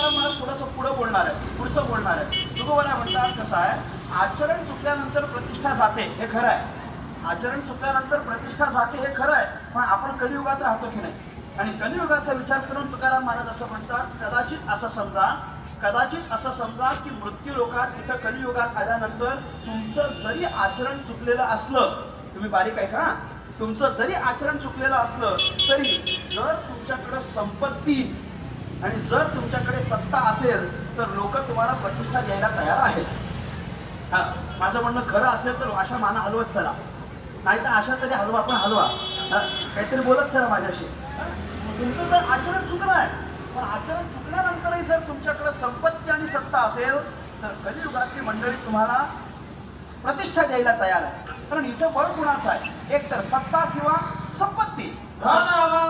मला थोडंसं पुढचं बोलणार आहे. तुकोबरा म्हणतात कसं आहे, आचरण चुकल्यानंतर प्रतिष्ठा जाते हे खरं आहे. आचरण चुकल्यानंतर प्रतिष्ठा जाते हे खरं आहे. पण आपण कलियुगात राहतो की नाही, आणि कलियुगाचा विचार करून तुकाराम महाराज असं म्हणतात, कदाचित असं समजा की मृत्यू लोकात इथं कलियुगात आल्यानंतर तुमचं जरी आचरण चुकलेलं असलं, तुम्ही बारीक आहे का, तुमचं जरी आचरण चुकलेलं असलं तरी जर तुमच्याकडे संपत्ती आणि जर तुमच्याकडे सत्ता असेल तर लोक तुम्हाला प्रतिष्ठा द्यायला तयार आहेत. हा, माझं म्हणणं खरं असेल तर अशा माना हलवत चला, नाही तर अशा तरी हलवा पण हलवा, काहीतरी बोलत चला माझ्याशी. तुमचं जर आचरण चुकलं आहे, पण आचरण चुकल्यानंतरही जर तुमच्याकडे संपत्ती आणि सत्ता असेल तर कलियुगातली मंडळी तुम्हाला प्रतिष्ठा द्यायला तयार आहे. कारण इथं बळ कुणाचं आहे, एक तर सत्ता किंवा संपत्ती. धन